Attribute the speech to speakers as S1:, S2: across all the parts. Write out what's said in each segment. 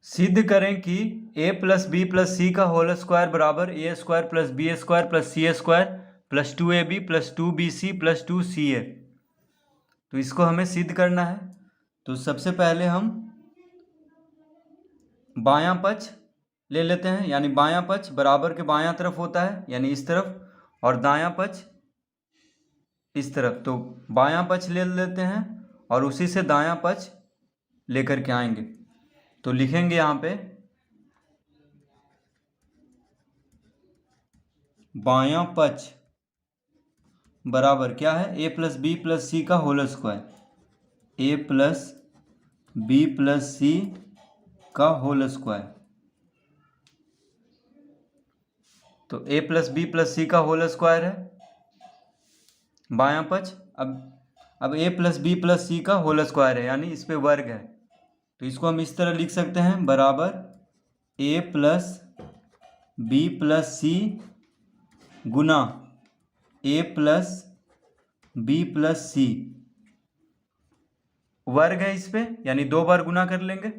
S1: सिद्ध करें कि a plus B plus C का होल स्क्वायर बराबर A square plus B square plus C square plus 2ab plus 2bc plus 2ca। तो इसको हमें सिद्ध करना है। तो सबसे पहले हम बायां पक्ष ले लेते हैं, यानी बायां पक्ष बराबर के बायां तरफ होता है, यानी इस तरफ, और दायां पक्ष इस तरफ। तो बायां पक्ष ले लेते हैं और उसी से दायां पक्ष लेकर के आएंगे। तो लिखेंगे यहाँ पे बायां पक्ष बराबर क्या है, ए प्लस बी प्लस सी का होल स्क्वायर, ए प्लस बी प्लस सी का होल स्क्वायर। तो ए प्लस बी प्लस सी का होल स्क्वायर है बायां पक्ष। अब ए प्लस बी प्लस सी का होल स्क्वायर है, यानी इस पे वर्ग है। तो इसको हम इस तरह लिख सकते हैं, बराबर ए प्लस बी प्लस सी गुना ए प्लस बी प्लस सी, वर्ग है इस पे, यानी 2 बार गुना कर लेंगे।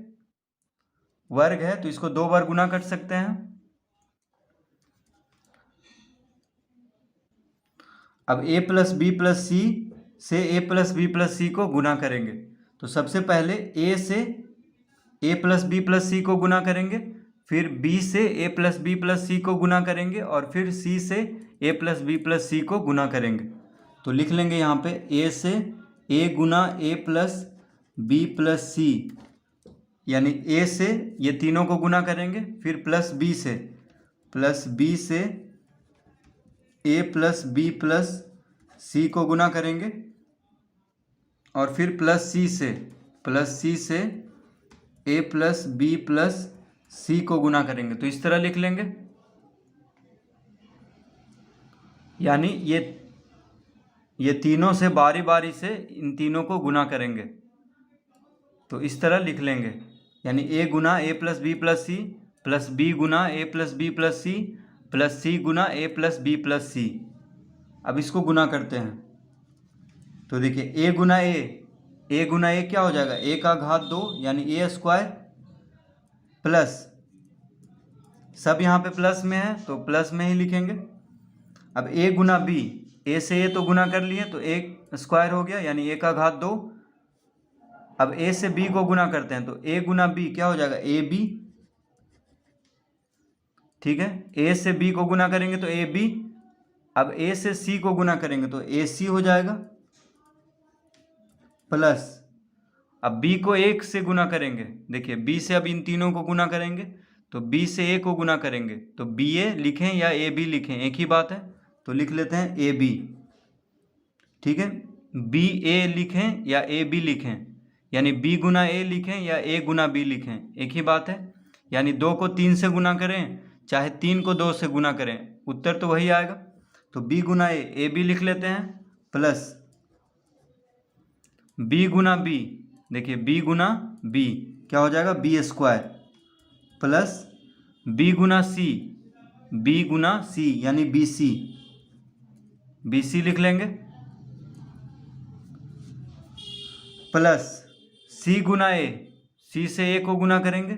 S1: वर्ग है तो इसको 2 बार गुना कर सकते हैं। अब a plus B plus C से a plus B plus C को गुना करेंगे। तो सबसे पहले a से a plus B plus C को गुना करेंगे, फिर b से a plus B plus C को गुना करेंगे, और फिर c से a plus B plus C को गुना करेंगे। तो लिख लेंगे यहाँ पे a से a गुना a plus B plus C, यानी a से ये तीनों को गुना करेंगे, फिर प्लस b से a plus B plus C को गुना करेंगे, और फिर प्लस सी से a plus B plus C को गुना करेंगे। तो इस तरह लिख लेंगे, यानी ये तीनों से बारी बारी से इन तीनों को गुना करेंगे। तो इस तरह लिख लेंगे, यानी a गुना a plus B plus C plus b गुना a plus B plus C plus c गुना a plus B plus C. अब इसको गुना करते हैं। तो देखिए a गुना a क्या हो जाएगा, a का घात 2, यानी a स्क्वायर, प्लस सब यहाँ पे प्लस में है तो प्लस में ही लिखेंगे। अब a गुना b, a से a तो गुना कर लिए तो a स्क्वायर हो गया, यानी a का घात 2। अब a से b को गुना करते हैं तो a गुना b क्या हो जाएगा, ab। ठीक है, a से b को गुना करेंगे तो ab। अब a से c को गुना करेंगे तो ac हो जाएगा, प्लस अब b को 1 से गुना करेंगे। देखिए b से अब इन तीनों को गुना करेंगे, तो b से a को गुना करेंगे तो ba लिखें या ab लिखें, एक ही बात है। तो लिख लेते हैं ab। ठीक है, ba लिखें या ab लिखें, यानी b गुना a लिखें या a गुना b लिखें, एक ही बात है। यानी 2 को 3 से गुना करें चाहे 3 को 2 से गुना करें, उत्तर तो वही आएगा। तो b गुना a b लिख लेते हैं, प्लस b गुना b, देखिए b गुना b क्या हो जाएगा, b स्क्वायर, प्लस b गुना c यानी bc लिख लेंगे, प्लस c गुना a, c से a को गुना करेंगे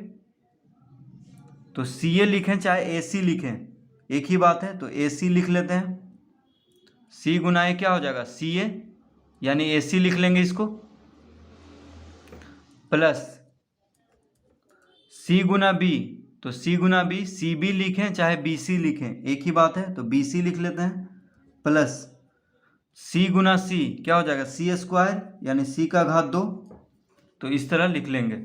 S1: तो ca लिखें चाहे ac लिखें, एक ही बात है। तो ac लिख लेते हैं, c गुना a क्या हो जाएगा, ca, यानी ac लिख लेंगे इसको, प्लस c गुना b, तो c गुना b cb लिखें चाहे bc लिखें, एक ही बात है। तो bc लिख लेते हैं, प्लस c गुना c क्या हो जाएगा, c स्क्वायर, यानी c का घात 2। तो इस तरह लिख लेंगे।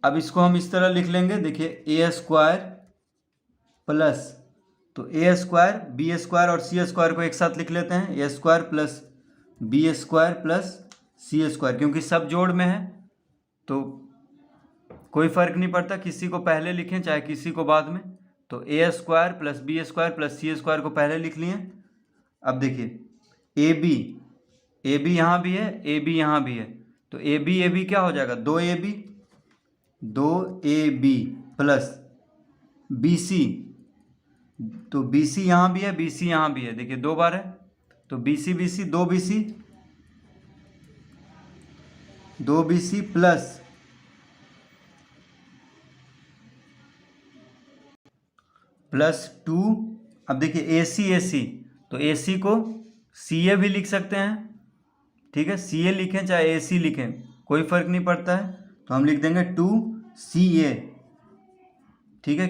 S1: अब इसको हम इस तरह लिख लेंगे, देखिए a स्क्वायर प्लस, तो a स्क्वायर b स्क्वायर और c स्क्वायर को एक साथ लिख लेते हैं, a square plus b square plus c square, क्योंकि सब जोड़ में है तो कोई फर्क नहीं पड़ता, किसी को पहले लिखें चाहे किसी को बाद में। तो a square plus b square plus c square को पहले लिख लिए। अब देखिए a b यहाँ भी है, a b यहाँ भी है, तो a b क्या हो जाएगा, 2ab प्लस bc, तो bc यहाँ भी है, bc यहाँ भी है, देखिए 2 बार है, तो bc 2bc 2BC प्लस 2। अब देखिए AC तो AC को CA भी लिख सकते हैं, ठीक है। CA लिखें चाहे AC लिखें कोई फर्क नहीं पड़ता है, तो हम लिख देंगे 2CA, ठीक है।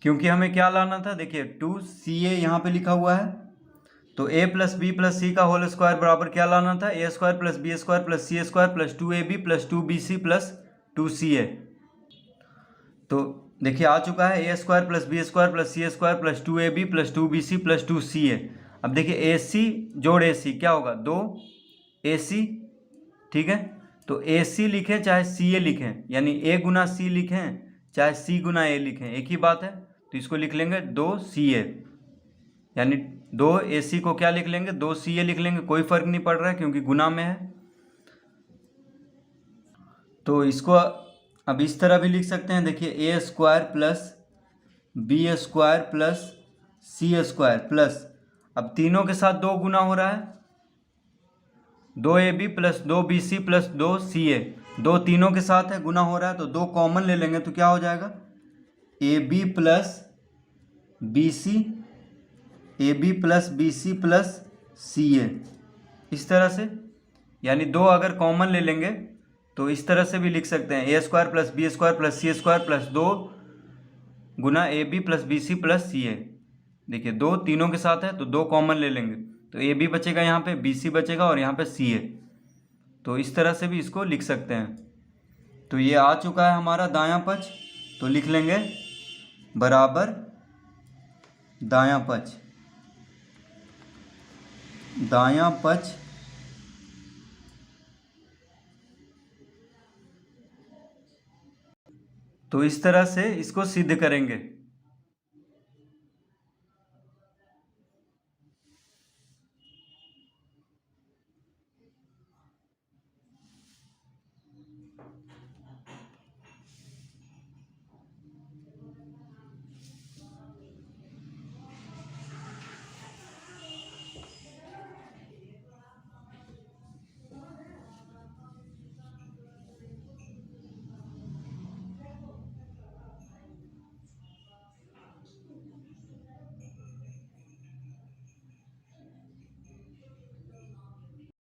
S1: क्योंकि हमें क्या लाना था, देखिए 2CA यहाँ पे लिखा हुआ है, तो A plus B plus C का होल स्क्वायर बराबर क्या लाना था, A square plus B square plus C square plus 2AB plus 2BC plus 2CA। तो देखिए आ चुका है A square plus B square plus C square plus 2AB plus 2BC plus 2CA। अब देखिए AC जोड़ AC क्या होगा, 2AC, ठीक है। तो AC लिखें चाहे CA लिखें, यानी A गुना C लिखें चाहे C गुना A लिखें, एक ही बात है। तो इसको लिख लेंगे 2CA, यानी 2AC को क्या लिख लेंगे, 2CA लिख लेंगे, कोई फर्क नहीं पड़ रहा है क्योंकि गुना में है। तो इसको अब इस तरह भी लिख सकते हैं, देखिए A square plus B square plus C square plus, अब तीनों के साथ 2 गुना हो रहा है, 2AB plus 2BC plus 2CA, 2 तीनों के साथ है, गुना हो रहा है, तो 2 कॉमन ले लेंगे तो क्या हो जाएगा, AB plus BC, AB plus BC plus CA, इस तरह से। यानी 2 अगर कॉमन ले लेंगे तो इस तरह से भी लिख सकते हैं, A square plus B square plus C square plus 2 गुना AB plus BC plus CA। देखिए 2 तीनों के साथ है तो 2 कॉमन ले लेंगे, तो AB बचेगा यहाँ पे, BC बचेगा और यहाँ पे CA। तो इस तरह से भी इसको लिख सकते हैं। तो ये आ चुका है हमारा दायां पक्ष, तो लिख लेंगे बराबर दायां पक्ष, दायां पक्ष तो इस तरह से इसको सिद्ध करेंगे।